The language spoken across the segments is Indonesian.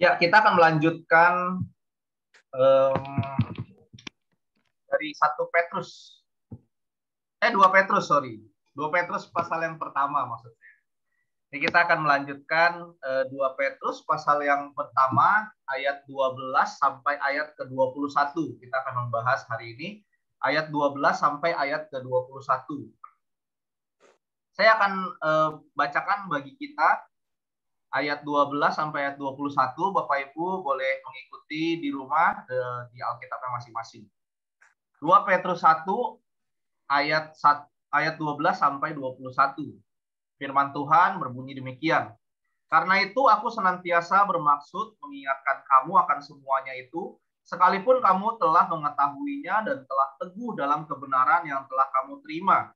Ya, kita akan melanjutkan em, dari 1 Petrus. 2 Petrus, sorry. 2 Petrus pasal yang pertama maksudnya. Jadi kita akan melanjutkan 2 Petrus pasal yang pertama ayat 12 sampai ayat ke-21. Kita akan membahas hari ini ayat 12 sampai ayat ke-21. Saya akan bacakan bagi kita ayat 12 sampai ayat 21. Bapak Ibu boleh mengikuti di rumah di Alkitabnya masing-masing. 2 Petrus 1 ayat 12 sampai 21. Firman Tuhan berbunyi demikian. Karena itu aku senantiasa bermaksud mengingatkan kamu akan semuanya itu, sekalipun kamu telah mengetahuinya dan telah teguh dalam kebenaran yang telah kamu terima.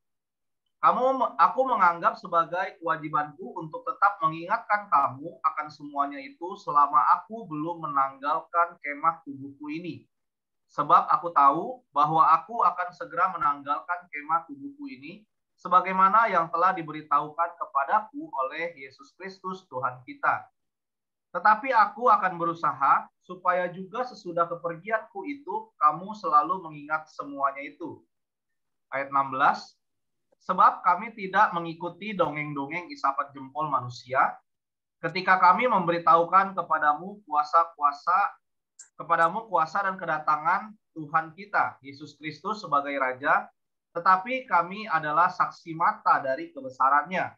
Aku menganggap sebagai kewajibanku untuk tetap mengingatkan kamu akan semuanya itu selama aku belum menanggalkan kemah tubuhku ini. Sebab aku tahu bahwa aku akan segera menanggalkan kemah tubuhku ini, sebagaimana yang telah diberitahukan kepadaku oleh Yesus Kristus Tuhan kita. Tetapi aku akan berusaha supaya juga sesudah kepergianku itu, kamu selalu mengingat semuanya itu. Ayat 16. Sebab kami tidak mengikuti dongeng-dongeng isapan jempol manusia, ketika kami memberitahukan kepadamu kuasa dan kedatangan Tuhan kita, Yesus Kristus sebagai Raja, tetapi kami adalah saksi mata dari kebesarannya.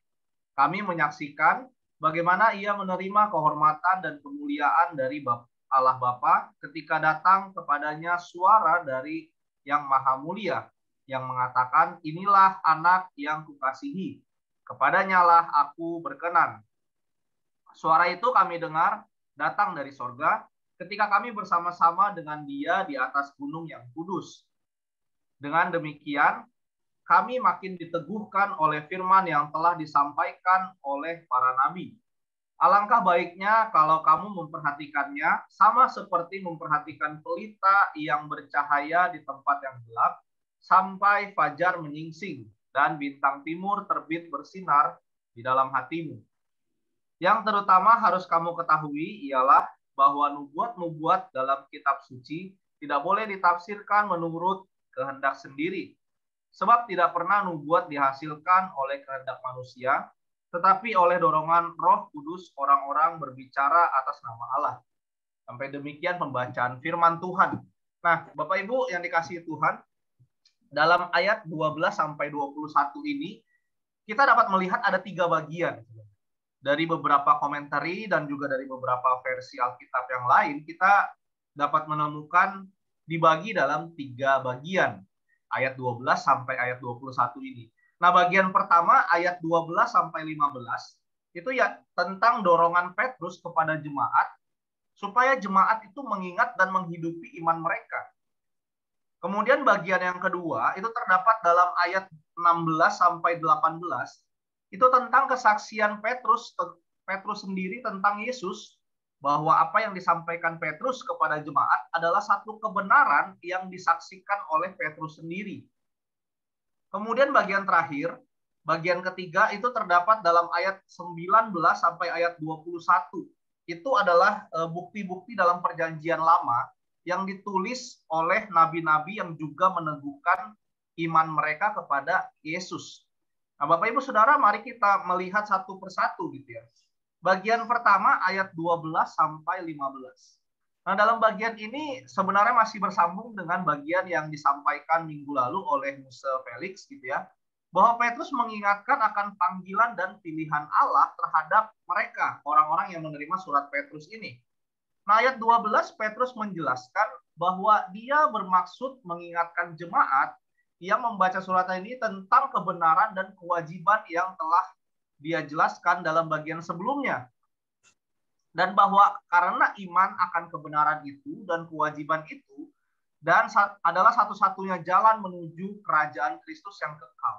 Kami menyaksikan bagaimana ia menerima kehormatan dan kemuliaan dari Allah Bapa ketika datang kepadanya suara dari Yang Maha Mulia, yang mengatakan, inilah anak yang kukasihi, kepadanya lah aku berkenan. Suara itu kami dengar datang dari sorga, ketika kami bersama-sama dengan dia di atas gunung yang kudus. Dengan demikian, kami makin diteguhkan oleh firman yang telah disampaikan oleh para nabi. Alangkah baiknya kalau kamu memperhatikannya, sama seperti memperhatikan pelita yang bercahaya di tempat yang gelap, sampai fajar menyingsing dan bintang timur terbit bersinar di dalam hatimu. Yang terutama harus kamu ketahui ialah bahwa nubuat-nubuat dalam kitab suci tidak boleh ditafsirkan menurut kehendak sendiri. Sebab tidak pernah nubuat dihasilkan oleh kehendak manusia, tetapi oleh dorongan Roh Kudus orang-orang berbicara atas nama Allah. Sampai demikian pembacaan firman Tuhan. Nah, Bapak Ibu yang dikasihi Tuhan, dalam ayat 12 sampai 21 ini kita dapat melihat ada 3 bagian. Dari beberapa komentari dan juga dari beberapa versi Alkitab yang lain, kita dapat menemukan dibagi dalam 3 bagian. Ayat 12 sampai ayat 21 ini. Nah, bagian pertama ayat 12 sampai 15 itu ya tentang dorongan Petrus kepada jemaat supaya jemaat itu mengingat dan menghidupi iman mereka. Kemudian bagian yang kedua itu terdapat dalam ayat 16 sampai 18. Itu tentang kesaksian Petrus sendiri tentang Yesus, bahwa apa yang disampaikan Petrus kepada jemaat adalah satu kebenaran yang disaksikan oleh Petrus sendiri. Kemudian bagian terakhir, bagian ketiga itu terdapat dalam ayat 19 sampai ayat 21. Itu adalah bukti-bukti dalam perjanjian lama yang ditulis oleh nabi-nabi yang juga meneguhkan iman mereka kepada Yesus. Nah, Bapak Ibu Saudara, mari kita melihat satu persatu gitu ya. Bagian pertama ayat 12 sampai 15. Nah, dalam bagian ini sebenarnya masih bersambung dengan bagian yang disampaikan minggu lalu oleh Muse Felix gitu ya. Bahwa Petrus mengingatkan akan panggilan dan pilihan Allah terhadap mereka, orang-orang yang menerima surat Petrus ini. Nah, ayat 12 Petrus menjelaskan bahwa dia bermaksud mengingatkan jemaat yang membaca surat ini tentang kebenaran dan kewajiban yang telah dia jelaskan dalam bagian sebelumnya. Dan bahwa karena iman akan kebenaran itu dan kewajiban itu dan adalah satu-satunya jalan menuju kerajaan Kristus yang kekal.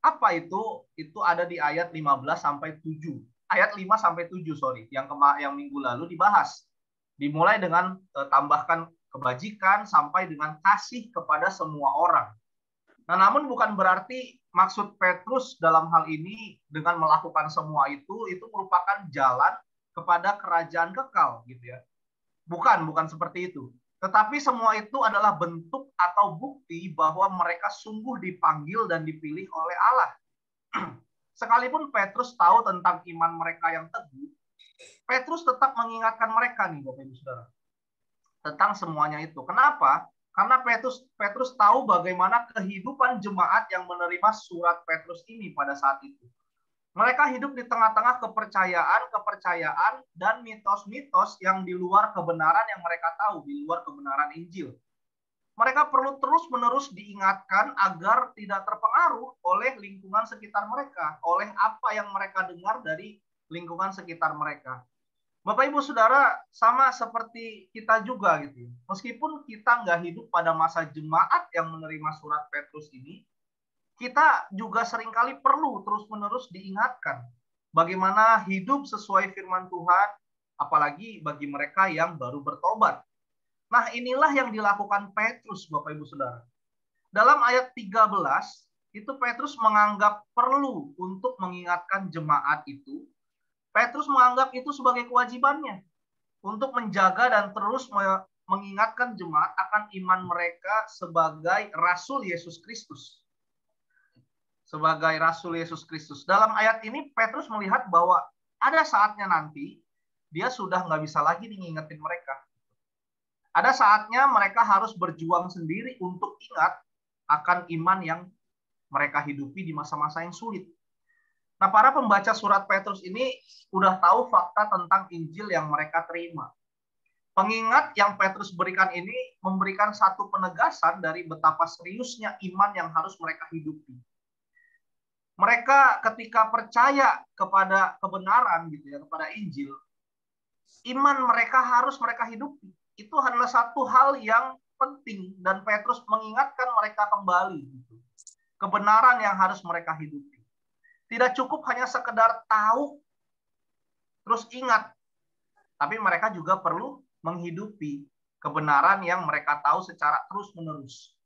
Apa itu? Itu ada di ayat 15 sampai 7. Ayat 5 sampai 7, sorry, yang minggu lalu dibahas. Dimulai dengan tambahkan kebajikan sampai dengan kasih kepada semua orang. Nah, namun bukan berarti maksud Petrus dalam hal ini dengan melakukan semua itu merupakan jalan kepada kerajaan kekal gitu ya. Bukan seperti itu. Tetapi semua itu adalah bentuk atau bukti bahwa mereka sungguh dipanggil dan dipilih oleh Allah. Sekalipun Petrus tahu tentang iman mereka yang teguh, Petrus tetap mengingatkan mereka nih Bapak Ibu Saudara tentang semuanya itu. Kenapa? Karena Petrus tahu bagaimana kehidupan jemaat yang menerima surat Petrus ini pada saat itu. Mereka hidup di tengah-tengah kepercayaan, dan mitos-mitos yang di luar kebenaran yang mereka tahu, di luar kebenaran Injil. Mereka perlu terus-menerus diingatkan agar tidak terpengaruh oleh lingkungan sekitar mereka, oleh apa yang mereka dengar dari lingkungan sekitar mereka. Bapak Ibu Saudara, sama seperti kita juga gitu. Meskipun kita nggak hidup pada masa jemaat yang menerima surat Petrus ini, kita juga seringkali perlu terus-menerus diingatkan bagaimana hidup sesuai firman Tuhan, apalagi bagi mereka yang baru bertobat. Nah, inilah yang dilakukan Petrus, Bapak Ibu Saudara. Dalam ayat 13, itu Petrus menganggap perlu untuk mengingatkan jemaat itu. Petrus menganggap itu sebagai kewajibannya untuk menjaga dan terus mengingatkan jemaat akan iman mereka sebagai Rasul Yesus Kristus. Sebagai Rasul Yesus Kristus. Dalam ayat ini Petrus melihat bahwa ada saatnya nanti dia sudah nggak bisa lagi ngingetin mereka. Ada saatnya mereka harus berjuang sendiri untuk ingat akan iman yang mereka hidupi di masa-masa yang sulit. Nah, para pembaca surat Petrus ini udah tahu fakta tentang Injil yang mereka terima. Pengingat yang Petrus berikan ini memberikan satu penegasan dari betapa seriusnya iman yang harus mereka hidupi. Mereka ketika percaya kepada kebenaran gitu ya, kepada Injil, iman mereka harus mereka hidupi. Itu adalah satu hal yang penting dan Petrus mengingatkan mereka kembali gitu. Kebenaran yang harus mereka hidupi. Tidak cukup hanya sekedar tahu terus ingat, tapi mereka juga perlu menghidupi kebenaran yang mereka tahu secara terus-menerus.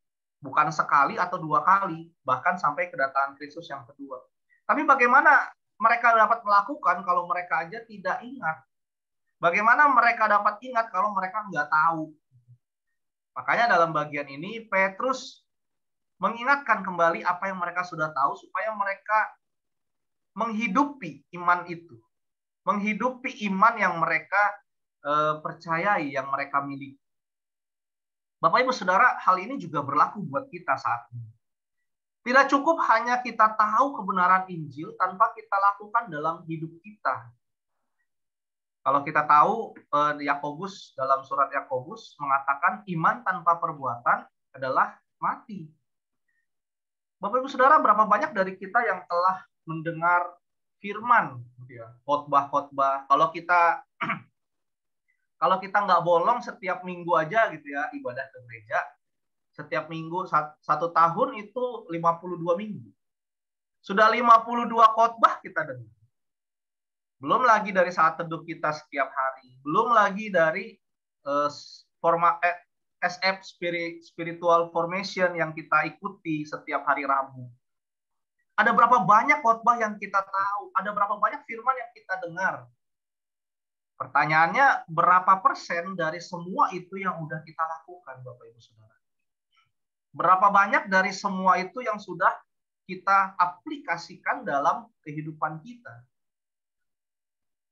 Bukan sekali atau dua kali, bahkan sampai kedatangan Kristus yang kedua. Tapi bagaimana mereka dapat melakukan kalau mereka aja tidak ingat? Bagaimana mereka dapat ingat kalau mereka nggak tahu? Makanya dalam bagian ini Petrus mengingatkan kembali apa yang mereka sudah tahu supaya mereka menghidupi iman itu. Menghidupi iman yang mereka percayai, yang mereka miliki. Bapak Ibu Saudara, hal ini juga berlaku buat kita saat ini. Tidak cukup hanya kita tahu kebenaran Injil tanpa kita lakukan dalam hidup kita. Kalau kita tahu Yakobus dalam surat Yakobus mengatakan iman tanpa perbuatan adalah mati. Bapak Ibu Saudara, berapa banyak dari kita yang telah mendengar firman, khotbah-khotbah. Kalau kita nggak bolong setiap minggu aja gitu ya ibadah ke gereja, setiap minggu 1 tahun itu 52 minggu. Sudah 52 khotbah kita dengar. Belum lagi dari saat teduh kita setiap hari. Belum lagi dari SF Spiritual Formation yang kita ikuti setiap hari Rabu. Ada berapa banyak khotbah yang kita tahu? Ada berapa banyak firman yang kita dengar? Pertanyaannya, berapa persen dari semua itu yang sudah kita lakukan, Bapak Ibu Saudara? Berapa banyak dari semua itu yang sudah kita aplikasikan dalam kehidupan kita?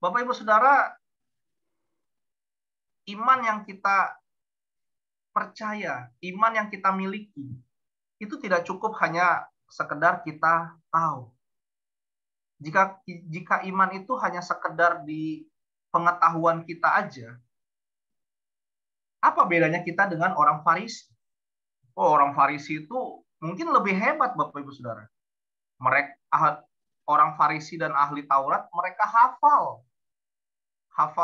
Bapak Ibu Saudara, iman yang kita percaya, iman yang kita miliki, itu tidak cukup hanya sekedar kita tahu. Jika iman itu hanya sekedar di pengetahuan kita aja, apa bedanya kita dengan orang Farisi? Oh, orang Farisi itu mungkin lebih hebat, Bapak Ibu Saudara. Orang Farisi dan ahli Taurat, mereka hafal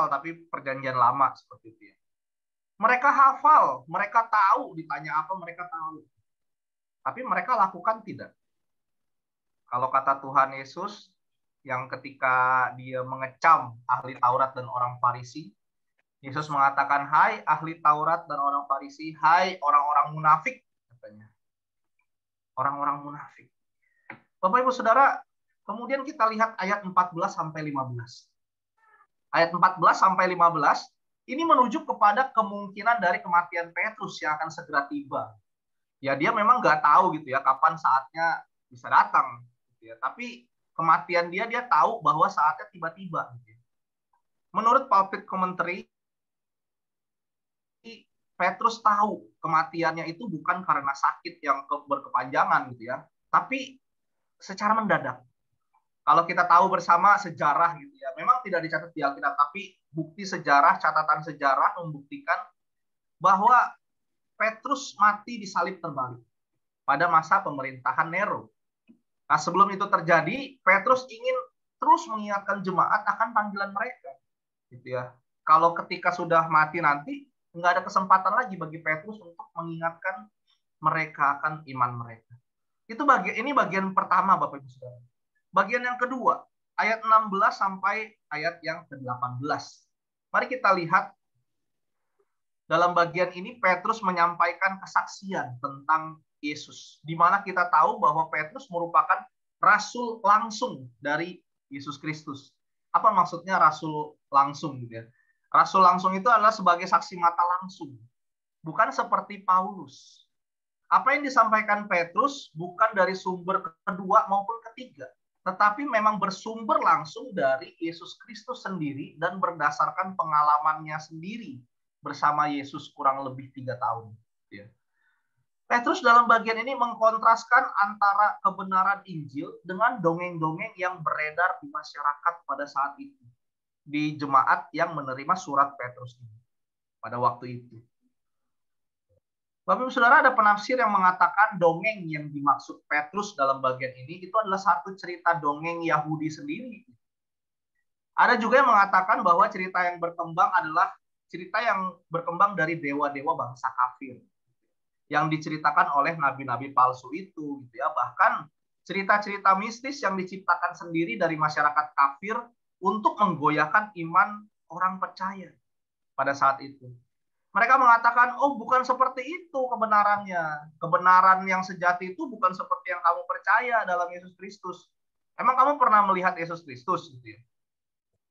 tapi perjanjian lama seperti itu ya. Mereka hafal, mereka tahu, ditanya apa mereka tahu. Tapi mereka lakukan tidak. Kalau kata Tuhan Yesus, yang ketika dia mengecam ahli Taurat dan orang Farisi, Yesus mengatakan, hai ahli Taurat dan orang Farisi, hai orang-orang munafik, katanya. Orang-orang munafik. Bapak Ibu Saudara, kemudian kita lihat ayat 14 sampai 15. ayat 14 sampai 15, ini menunjuk kepada kemungkinan dari kematian Petrus yang akan segera tiba. Ya dia memang nggak tahu gitu ya kapan saatnya bisa datang, gitu ya. Tapi kematian dia tahu bahwa saatnya tiba-tiba. Gitu ya. Menurut Pulpit Commentary, Petrus tahu kematiannya itu bukan karena sakit yang berkepanjangan gitu ya, tapi secara mendadak. Kalau kita tahu bersama sejarah gitu ya, memang tidak dicatat di Alkitab, tapi bukti sejarah, catatan sejarah membuktikan bahwa Petrus mati disalib terbalik pada masa pemerintahan Nero. Nah, sebelum itu terjadi, Petrus ingin terus mengingatkan jemaat akan panggilan mereka, gitu ya. Kalau ketika sudah mati nanti, nggak ada kesempatan lagi bagi Petrus untuk mengingatkan mereka akan iman mereka. Ini bagian pertama, Bapak Ibu Saudara. Bagian yang kedua, ayat 16 sampai ayat yang ke-18. Mari kita lihat dalam bagian ini Petrus menyampaikan kesaksian tentang Yesus, di mana kita tahu bahwa Petrus merupakan rasul langsung dari Yesus Kristus. Apa maksudnya rasul langsung gitu ya? Rasul langsung itu adalah sebagai saksi mata langsung, bukan seperti Paulus. Apa yang disampaikan Petrus bukan dari sumber kedua maupun ketiga, tetapi memang bersumber langsung dari Yesus Kristus sendiri dan berdasarkan pengalamannya sendiri bersama Yesus kurang lebih 3 tahun. Ya. Petrus dalam bagian ini mengkontraskan antara kebenaran Injil dengan dongeng-dongeng yang beredar di masyarakat pada saat itu, di jemaat yang menerima surat Petrus ini pada waktu itu. Bapak Ibu Saudara, ada penafsir yang mengatakan dongeng yang dimaksud Petrus dalam bagian ini itu adalah satu cerita dongeng Yahudi sendiri. Ada juga yang mengatakan bahwa cerita yang berkembang adalah cerita yang berkembang dari dewa-dewa bangsa kafir yang diceritakan oleh nabi-nabi palsu itu, gitu ya. Bahkan cerita-cerita mistis yang diciptakan sendiri dari masyarakat kafir untuk menggoyahkan iman orang percaya pada saat itu. Mereka mengatakan, oh bukan seperti itu kebenarannya. Kebenaran yang sejati itu bukan seperti yang kamu percaya dalam Yesus Kristus. Emang kamu pernah melihat Yesus Kristus? Gitu ya?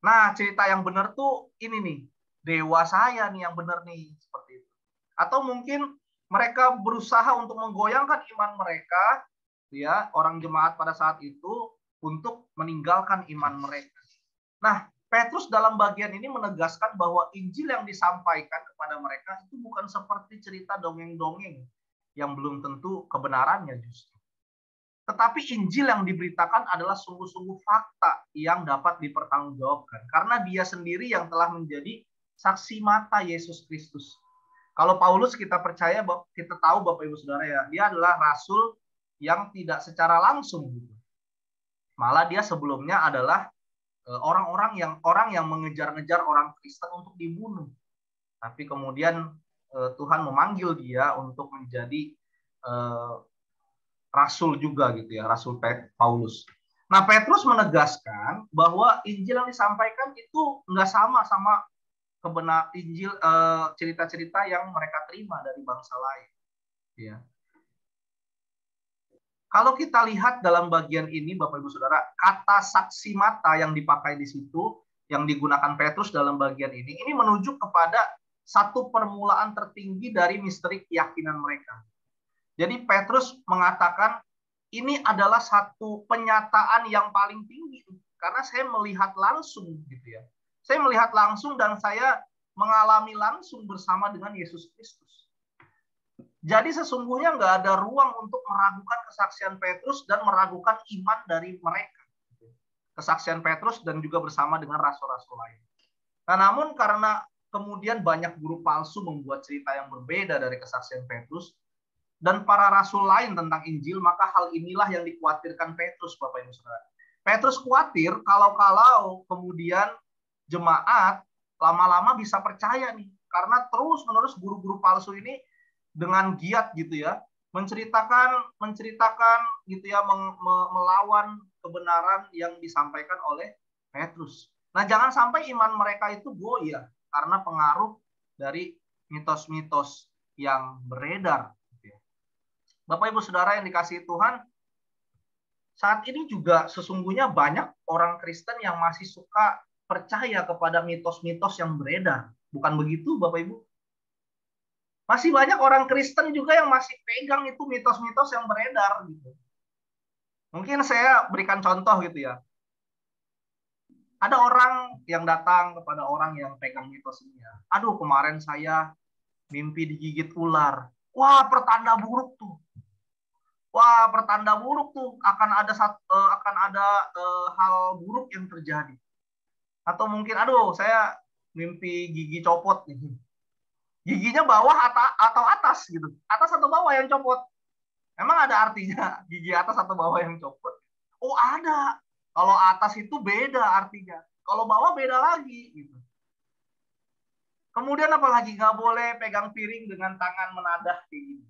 Nah, cerita yang benar tuh ini nih. Dewa saya nih yang benar nih. Seperti itu. Atau mungkin mereka berusaha untuk menggoyangkan iman mereka, ya, orang jemaat pada saat itu, untuk meninggalkan iman mereka. Nah, Petrus dalam bagian ini menegaskan bahwa Injil yang disampaikan kepada mereka itu bukan seperti cerita dongeng-dongeng yang belum tentu kebenarannya justru. Tetapi Injil yang diberitakan adalah sungguh-sungguh fakta yang dapat dipertanggungjawabkan. Karena dia sendiri yang telah menjadi saksi mata Yesus Kristus. Kalau Paulus kita percaya, kita tahu Bapak Ibu Saudara ya, dia adalah rasul yang tidak secara langsung. Malah dia sebelumnya adalah orang yang mengejar-ngejar orang Kristen untuk dibunuh. Tapi kemudian Tuhan memanggil dia untuk menjadi rasul juga gitu ya, rasul Paulus. Nah, Petrus menegaskan bahwa Injil yang disampaikan itu nggak sama kebenar Injil cerita-cerita yang mereka terima dari bangsa lain. Ya. Kalau kita lihat dalam bagian ini, Bapak Ibu Saudara, kata saksi mata yang dipakai di situ, yang digunakan Petrus dalam bagian ini menunjuk kepada satu permulaan tertinggi dari misteri keyakinan mereka. Jadi Petrus mengatakan ini adalah satu penyataan yang paling tinggi karena saya melihat langsung gitu ya. Saya melihat langsung dan saya mengalami langsung bersama dengan Yesus Kristus. Jadi sesungguhnya nggak ada ruang untuk meragukan kesaksian Petrus dan meragukan iman dari mereka. Kesaksian Petrus dan juga bersama dengan rasul-rasul lain. Nah, namun karena kemudian banyak guru palsu membuat cerita yang berbeda dari kesaksian Petrus, dan para rasul lain tentang Injil, maka hal inilah yang dikhawatirkan Petrus, Bapak Ibu Saudara. Petrus khawatir kalau kemudian jemaat lama-lama bisa percaya nih, karena terus-menerus guru-guru palsu ini dengan giat gitu ya, menceritakan gitu ya, melawan kebenaran yang disampaikan oleh Petrus. Nah, jangan sampai iman mereka itu goyah karena pengaruh dari mitos-mitos yang beredar. Bapak Ibu Saudara yang dikasihi Tuhan, saat ini juga sesungguhnya banyak orang Kristen yang masih suka percaya kepada mitos-mitos yang beredar. Bukan begitu, Bapak Ibu? Masih banyak orang Kristen juga yang masih pegang itu mitos-mitos yang beredar gitu. Mungkin saya berikan contoh gitu ya. Ada orang yang datang kepada orang yang pegang mitos ini ya. Aduh, kemarin saya mimpi digigit ular. Wah, pertanda buruk tuh. Wah, pertanda buruk tuh, akan ada hal buruk yang terjadi. Atau mungkin aduh, saya mimpi gigi copot nih. Giginya bawah atau atas gitu. Atas atau bawah yang copot. Emang ada artinya gigi atas atau bawah yang copot? Oh, ada. Kalau atas itu beda artinya. Kalau bawah beda lagi gitu. Kemudian apalagi nggak boleh pegang piring dengan tangan menadah kayak gini.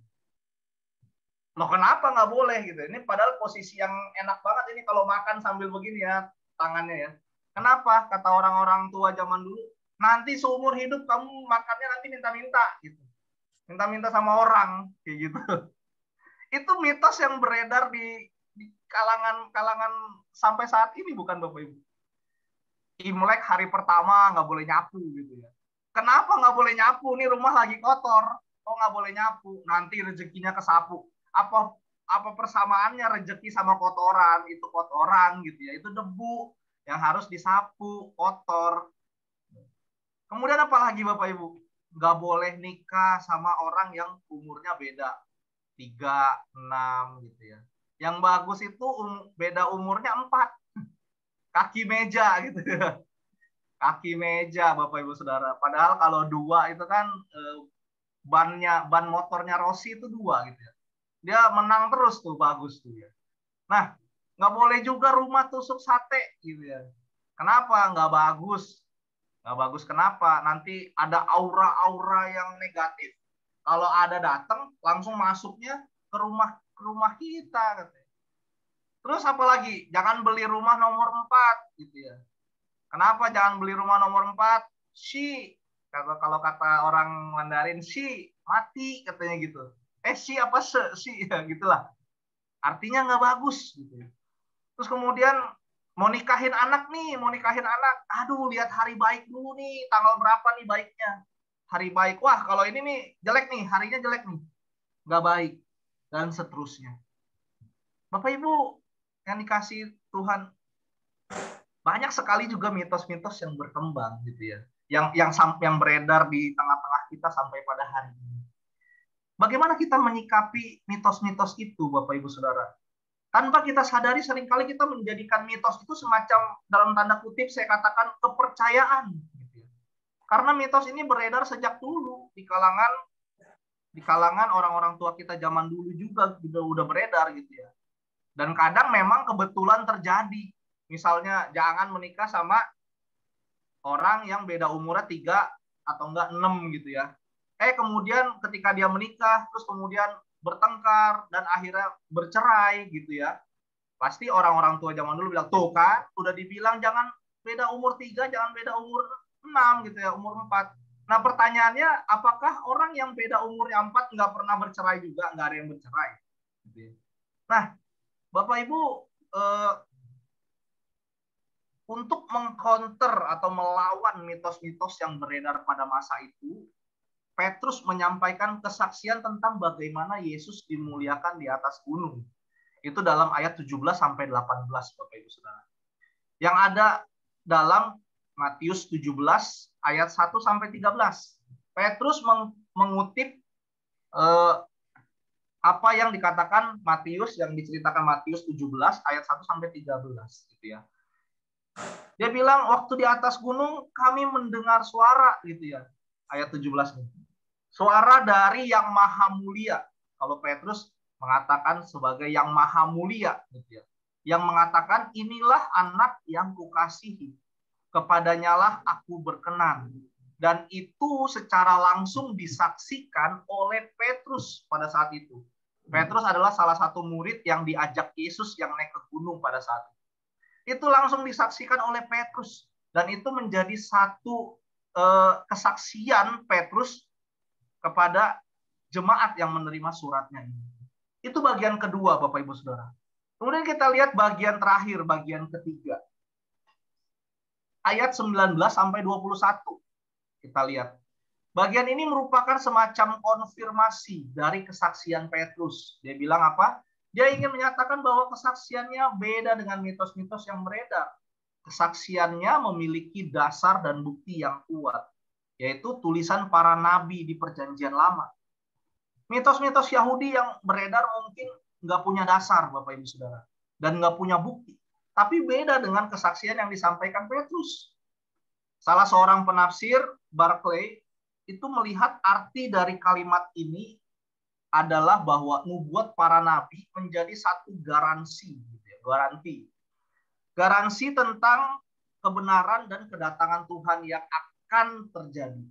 Loh, kenapa nggak boleh gitu? Ini padahal posisi yang enak banget ini kalau makan sambil begini ya tangannya ya. Kenapa? Kata orang-orang tua zaman dulu, nanti seumur hidup kamu makannya nanti minta-minta gitu. Minta-minta sama orang kayak gitu. Itu mitos yang beredar di kalangan sampai saat ini, bukan Bapak Ibu? Imlek hari pertama nggak boleh nyapu gitu ya. Kenapa nggak boleh nyapu? Nih rumah lagi kotor. Oh, nggak boleh nyapu. Nanti rezekinya kesapu. Apa persamaannya rezeki sama kotoran? Itu kotoran gitu ya. Itu debu yang harus disapu, kotor. Kemudian apalagi Bapak Ibu? Nggak boleh nikah sama orang yang umurnya beda. 3, 6 gitu ya. Yang bagus itu beda umurnya 4. Kaki meja gitu ya. Kaki meja Bapak Ibu Saudara. Padahal kalau 2 itu kan ban motornya Rossi itu 2 gitu ya. Dia menang terus tuh, bagus tuh ya. Nah, nggak boleh juga rumah tusuk sate gitu ya. Kenapa? Nggak bagus. Nggak bagus kenapa? Nanti ada aura-aura yang negatif. Kalau ada datang, langsung masuknya ke rumah kita katanya. Terus apalagi? Jangan beli rumah nomor 4 gitu ya. Kenapa jangan beli rumah nomor 4? Kalau kata orang Mandarin mati katanya gitu. Apa ya gitulah. Artinya nggak bagus gitu. Terus kemudian mau nikahin anak nih, mau nikahin anak. Aduh, lihat hari baik dulu nih, tanggal berapa nih baiknya. Hari baik. Wah, kalau ini nih jelek nih, harinya jelek nih. Nggak baik. Dan seterusnya. Bapak Ibu yang dikasih Tuhan, banyak sekali juga mitos-mitos yang berkembang gitu ya. Yang beredar di tengah-tengah kita sampai pada hari ini. Bagaimana kita menyikapi mitos-mitos itu, Bapak Ibu Saudara? Tanpa kita sadari seringkali kita menjadikan mitos itu semacam dalam tanda kutip saya katakan kepercayaan gitu ya. Karena mitos ini beredar sejak dulu di kalangan orang-orang tua kita zaman dulu juga udah beredar gitu ya. Dan kadang memang kebetulan terjadi. Misalnya jangan menikah sama orang yang beda umurnya 3 atau enggak 6 gitu ya. Kemudian ketika dia menikah terus kemudian bertengkar dan akhirnya bercerai gitu ya. Pasti orang-orang tua zaman dulu bilang, tuh kan, udah dibilang jangan beda umur 3, jangan beda umur 6 gitu ya, umur 4. Nah pertanyaannya, apakah orang yang beda umurnya 4 nggak pernah bercerai juga? Nggak ada yang bercerai. Nah, Bapak Ibu, untuk mengcounter atau melawan mitos-mitos yang beredar pada masa itu, Petrus menyampaikan kesaksian tentang bagaimana Yesus dimuliakan di atas gunung. Itu dalam ayat 17-18, Bapak Ibu Saudara. Yang ada dalam Matius 17 ayat 1-13. Petrus mengutip apa yang dikatakan Matius, yang diceritakan Matius 17 ayat 1-13 gitu ya. Dia bilang waktu di atas gunung kami mendengar suara gitu ya. Ayat 17 nih. Suara dari yang maha mulia. Kalau Petrus mengatakan sebagai yang maha mulia gitu ya. Yang mengatakan inilah anak yang kukasihi. Kepadanyalah aku berkenan. Dan itu secara langsung disaksikan oleh Petrus pada saat itu. Petrus adalah salah satu murid yang diajak Yesus yang naik ke gunung pada saat itu. Itu langsung disaksikan oleh Petrus. Dan itu menjadi satu kesaksian Petrus kepada jemaat yang menerima suratnya ini. Itu bagian kedua, Bapak Ibu Saudara. Kemudian kita lihat bagian terakhir, bagian ketiga. ayat 19 sampai 21. Kita lihat. Bagian ini merupakan semacam konfirmasi dari kesaksian Petrus. Dia bilang apa? Dia ingin menyatakan bahwa kesaksiannya beda dengan mitos-mitos yang beredar. Kesaksiannya memiliki dasar dan bukti yang kuat, yaitu tulisan para nabi di Perjanjian Lama. Mitos-mitos Yahudi yang beredar mungkin nggak punya dasar, Bapak Ibu Saudara, dan nggak punya bukti. Tapi beda dengan kesaksian yang disampaikan Petrus. Salah seorang penafsir, Barclay, itu melihat arti dari kalimat ini adalah bahwa nubuat para nabi menjadi satu garansi, garansi tentang kebenaran dan kedatangan Tuhan yang akan terjadi.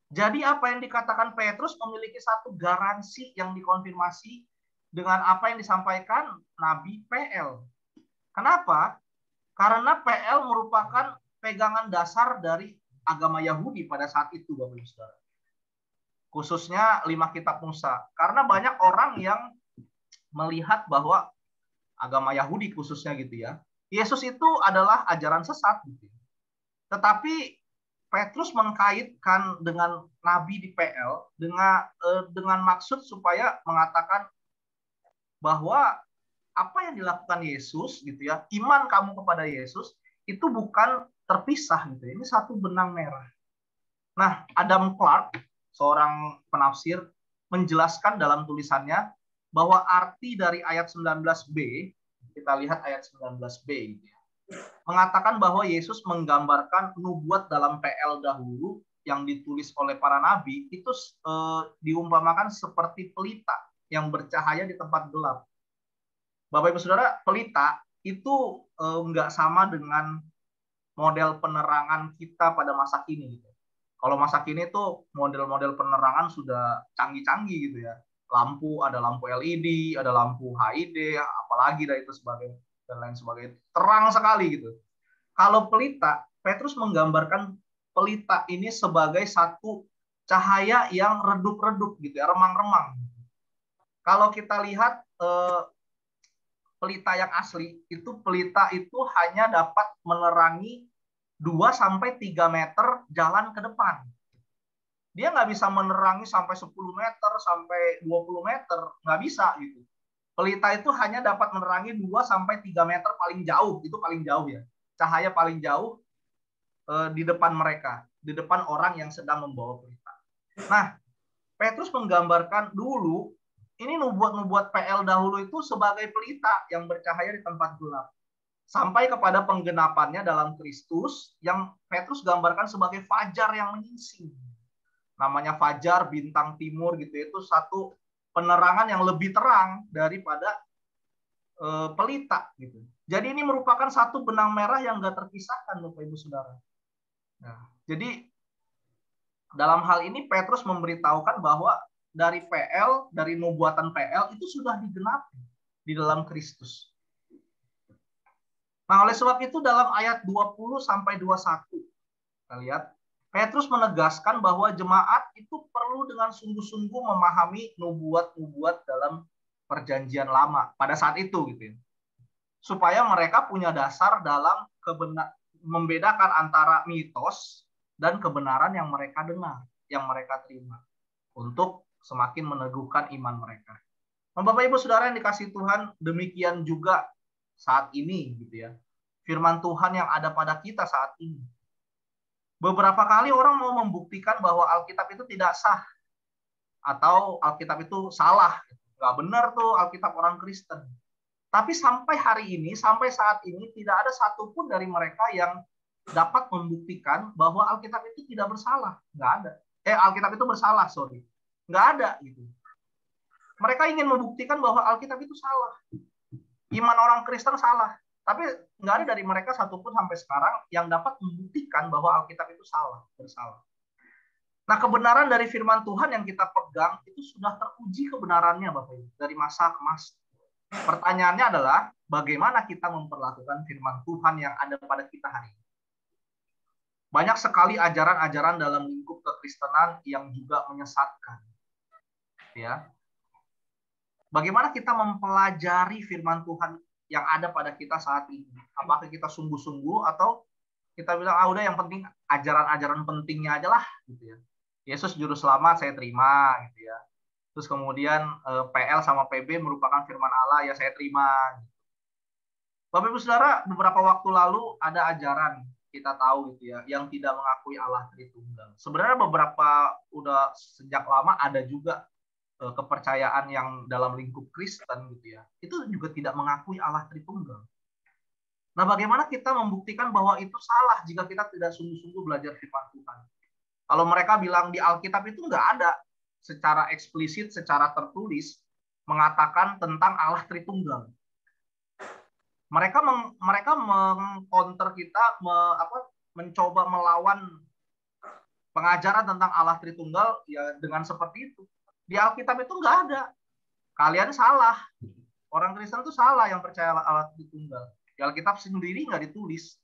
Jadi apa yang dikatakan Petrus memiliki satu garansi yang dikonfirmasi dengan apa yang disampaikan Nabi PL. Kenapa? Karena PL merupakan pegangan dasar dari agama Yahudi pada saat itu, Bapak Ibu Saudara. Khususnya 5 kitab Musa. Karena banyak orang yang melihat bahwa agama Yahudi khususnya gitu ya, Yesus itu adalah ajaran sesat gitu. Tetapi Petrus mengkaitkan dengan nabi di PL dengan maksud supaya mengatakan bahwa apa yang dilakukan Yesus gitu ya, iman kamu kepada Yesus itu bukan terpisah gitu. Ini satu benang merah. Nah, Adam Clark, seorang penafsir, menjelaskan dalam tulisannya bahwa arti dari ayat 19b, kita lihat ayat 19b gitu ya, mengatakan bahwa Yesus menggambarkan nubuat dalam PL dahulu yang ditulis oleh para nabi itu diumpamakan seperti pelita yang bercahaya di tempat gelap. Bapak Ibu Saudara, pelita itu nggak sama dengan model penerangan kita pada masa kini. Gitu. Kalau masa kini tuh model-model penerangan sudah canggih-canggih gitu ya. Lampu, ada lampu LED, ada lampu HID, apalagi dari itu sebagai dan lain sebagainya. Terang sekali gitu. Kalau pelita, Petrus menggambarkan pelita ini sebagai satu cahaya yang redup-redup gitu ya, remang-remang. Kalau kita lihat pelita yang asli, itu pelita itu hanya dapat menerangi 2-3 meter jalan ke depan. Dia nggak bisa menerangi sampai 10 meter, sampai 20 meter. Nggak bisa gitu. Pelita itu hanya dapat menerangi 2-3 meter paling jauh. Itu paling jauh ya. Cahaya paling jauh di depan mereka. Di depan orang yang sedang membawa pelita. Nah, Petrus menggambarkan dulu, ini nubuat-nubuat PL dahulu itu sebagai pelita yang bercahaya di tempat gelap. Sampai kepada penggenapannya dalam Kristus yang Petrus gambarkan sebagai fajar yang menyingsing. Namanya fajar, bintang timur gitu. Itu satu penerangan yang lebih terang daripada pelita gitu. Jadi ini merupakan satu benang merah yang nggak terpisahkan, Bapak Ibu Saudara. Nah, jadi dalam hal ini Petrus memberitahukan bahwa dari PL, dari nubuatan PL itu sudah digenapi di dalam Kristus. Nah, oleh sebab itu dalam ayat 20-21, kita lihat, Petrus menegaskan bahwa jemaat itu perlu dengan sungguh-sungguh memahami nubuat-nubuat dalam perjanjian lama pada saat itu gitu ya. Supaya mereka punya dasar dalam membedakan antara mitos dan kebenaran yang mereka dengar, yang mereka terima, untuk semakin meneguhkan iman mereka. Nah, Bapak Ibu Saudara yang dikasihi Tuhan, demikian juga saat ini gitu ya. Firman Tuhan yang ada pada kita saat ini. Beberapa kali orang mau membuktikan bahwa Alkitab itu tidak sah atau Alkitab itu salah. Nggak benar tuh Alkitab orang Kristen. Tapi sampai hari ini, sampai saat ini tidak ada satupun dari mereka yang dapat membuktikan bahwa Alkitab itu tidak bersalah. Nggak ada. Alkitab itu bersalah, sorry. Nggak ada gitu. Mereka ingin membuktikan bahwa Alkitab itu salah. Iman orang Kristen salah. Tapi nggak ada dari mereka satupun sampai sekarang yang dapat membuktikan bahwa Alkitab itu salah, bersalah. Nah, kebenaran dari firman Tuhan yang kita pegang itu sudah teruji kebenarannya, Bapak Ibu, dari masa ke masa. Pertanyaannya adalah bagaimana kita memperlakukan firman Tuhan yang ada pada kita hari ini. Banyak sekali ajaran-ajaran dalam lingkup kekristenan yang juga menyesatkan. Ya. Bagaimana kita mempelajari firman Tuhan yang ada pada kita saat ini? Apakah kita sungguh-sungguh atau kita bilang udah yang penting ajaran-ajaran pentingnya aja lah gitu ya. Yesus juru selamat saya terima gitu ya. Terus kemudian PL sama PB merupakan firman Allah ya saya terima. Bapak Ibu Saudara, beberapa waktu lalu ada ajaran kita tahu gitu ya yang tidak mengakui Allah Tritunggal. Sebenarnya beberapa udah sejak lama ada juga kepercayaan yang dalam lingkup Kristen gitu ya. Itu juga tidak mengakui Allah Tritunggal. Nah, bagaimana kita membuktikan bahwa itu salah jika kita tidak sungguh-sungguh belajar firman Tuhan? Kalau mereka bilang di Alkitab itu nggak ada secara eksplisit, secara tertulis mengatakan tentang Allah Tritunggal. Mereka mengcounter kita, mencoba melawan pengajaran tentang Allah Tritunggal ya dengan seperti itu. Di Alkitab itu nggak ada. Kalian salah. Orang Kristen itu salah yang percaya Allah Tritunggal. Di Alkitab sendiri nggak ditulis.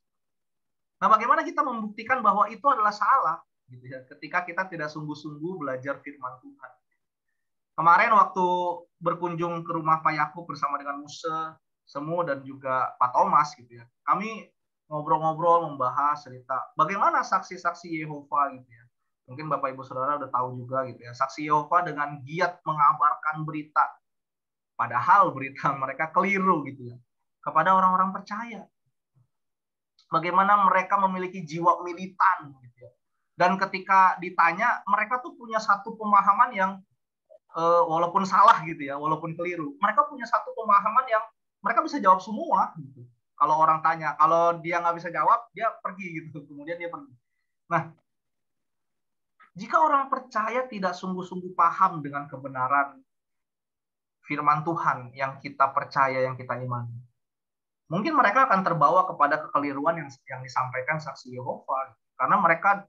Nah, bagaimana kita membuktikan bahwa itu adalah salah? Gitu ya, ketika kita tidak sungguh-sungguh belajar firman Tuhan. Kemarin waktu berkunjung ke rumah Pak Yakub bersama dengan Musa, Semu dan juga Pak Thomas gitu ya. Kami ngobrol-ngobrol membahas cerita bagaimana saksi-saksi Yehova gitu ya. Mungkin Bapak Ibu Saudara udah tahu juga gitu ya. Saksi Yehova dengan giat mengabarkan berita. Padahal berita mereka keliru gitu ya. Kepada orang-orang percaya. Bagaimana mereka memiliki jiwa militan gitu ya. Dan ketika ditanya, mereka tuh punya satu pemahaman yang walaupun salah gitu ya, walaupun keliru, mereka punya satu pemahaman yang mereka bisa jawab semua. Gitu. Kalau orang tanya, kalau dia nggak bisa jawab, dia pergi gitu. Kemudian dia pergi. Nah, jika orang percaya tidak sungguh-sungguh paham dengan kebenaran firman Tuhan yang kita percaya, yang kita imani, mungkin mereka akan terbawa kepada kekeliruan yang disampaikan saksi Yehova. Karena mereka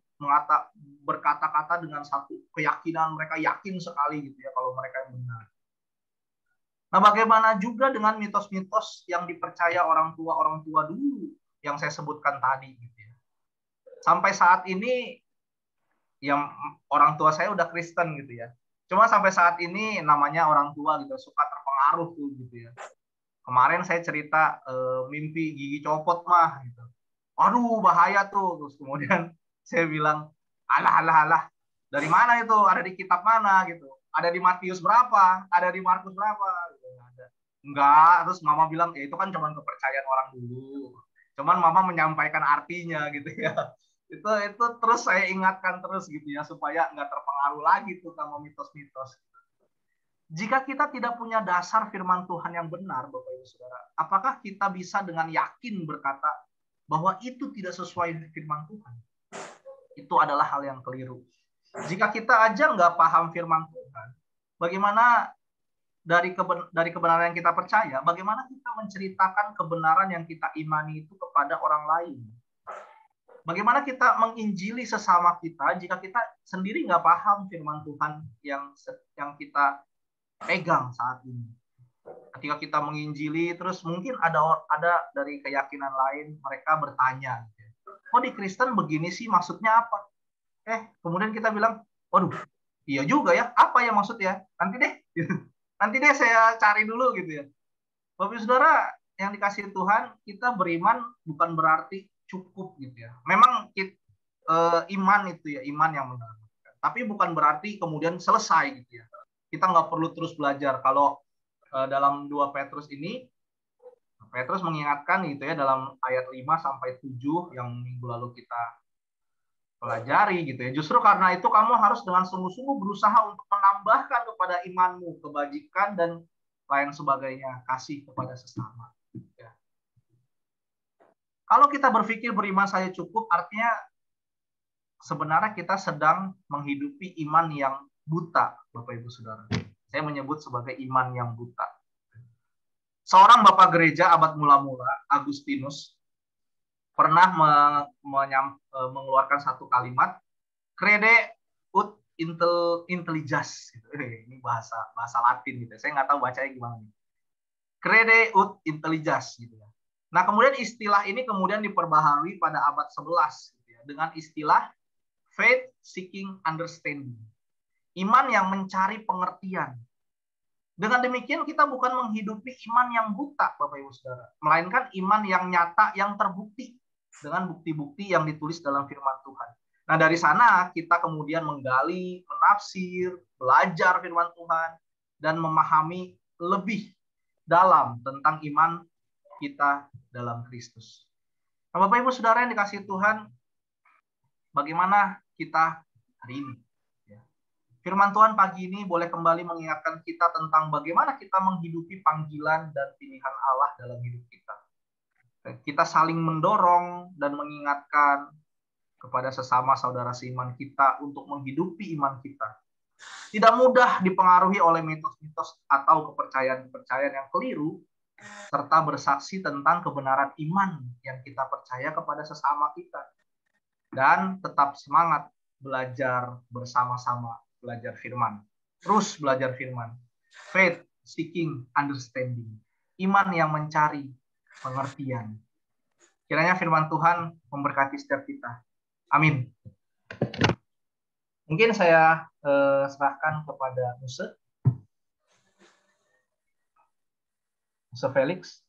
berkata-kata dengan satu keyakinan, mereka yakin sekali gitu ya kalau mereka yang benar. Nah, bagaimana juga dengan mitos-mitos yang dipercaya orang tua dulu yang saya sebutkan tadi gitu ya. Sampai saat ini yang orang tua saya udah Kristen gitu ya. Cuma sampai saat ini namanya orang tua gitu suka terpengaruh tuh gitu ya. Kemarin saya cerita mimpi gigi copot mah gitu. Waduh, bahaya tuh. Terus kemudian saya bilang, alah. Dari mana itu? Ada di kitab mana gitu? Ada di Matius berapa? Ada di Markus berapa? Gitu. Enggak. Terus mama bilang, ya itu kan cuma kepercayaan orang dulu. Cuman mama menyampaikan artinya gitu ya. Itu terus saya ingatkan terus gitu ya supaya nggak terpengaruh lagi tuh sama mitos-mitos. Jika kita tidak punya dasar firman Tuhan yang benar, Bapak Ibu Saudara, apakah kita bisa dengan yakin berkata bahwa itu tidak sesuai dengan firman Tuhan? Itu adalah hal yang keliru. Jika kita aja nggak paham firman Tuhan, bagaimana dari kebenaran yang kita percaya, bagaimana kita menceritakan kebenaran yang kita imani itu kepada orang lain? Bagaimana kita menginjili sesama kita jika kita sendiri nggak paham firman Tuhan yang kita pegang saat ini? Ketika kita menginjili, terus mungkin ada dari keyakinan lain, mereka bertanya, kok di Kristen begini sih, maksudnya apa? Kemudian kita bilang, waduh, iya juga ya, apa ya maksudnya? Nanti deh saya cari dulu gitu ya. Bapak Saudara yang dikasihi Tuhan, kita beriman bukan berarti cukup gitu ya. Memang iman itu ya, iman yang benar. Tapi bukan berarti kemudian selesai gitu ya. Kita nggak perlu terus belajar. Kalau dalam 2 Petrus ini, Petrus mengingatkan gitu ya dalam ayat 5-7 yang minggu lalu kita pelajari gitu ya. Justru karena itu kamu harus dengan sungguh-sungguh berusaha untuk menambahkan kepada imanmu kebajikan dan lain sebagainya, kasih kepada sesama. Ya. Kalau kita berpikir beriman saya cukup, artinya sebenarnya kita sedang menghidupi iman yang buta, Bapak Ibu Saudara. Saya menyebut sebagai iman yang buta. Seorang bapak gereja abad mula-mula, Agustinus, pernah mengeluarkan satu kalimat, crede ut intelligas. Ini bahasa Latin gitu. Saya nggak tahu bacanya gimana. Crede ut intelligas gitu ya. Nah, kemudian istilah ini kemudian diperbaharui pada abad 11 gitu ya, dengan istilah faith seeking understanding. Iman yang mencari pengertian. Dengan demikian kita bukan menghidupi iman yang buta, Bapak Ibu Saudara, melainkan iman yang nyata, yang terbukti. dengan bukti-bukti yang ditulis dalam firman Tuhan. Nah, dari sana kita kemudian menggali, menafsir, belajar firman Tuhan, dan memahami lebih dalam tentang iman kita dalam Kristus. Nah, Bapak Ibu Saudara yang dikasihi Tuhan, bagaimana kita hari ini? Firman Tuhan pagi ini boleh kembali mengingatkan kita tentang bagaimana kita menghidupi panggilan dan pilihan Allah dalam hidup kita. Kita saling mendorong dan mengingatkan kepada sesama saudara seiman kita untuk menghidupi iman kita. Tidak mudah dipengaruhi oleh mitos-mitos atau kepercayaan-kepercayaan yang keliru, serta bersaksi tentang kebenaran iman yang kita percaya kepada sesama kita. Dan tetap semangat belajar bersama-sama, belajar firman. Terus belajar firman. Faith seeking understanding. Iman yang mencari pengertian. Kiranya firman Tuhan memberkati setiap kita. Amin. Mungkin saya serahkan kepada Muse Felix.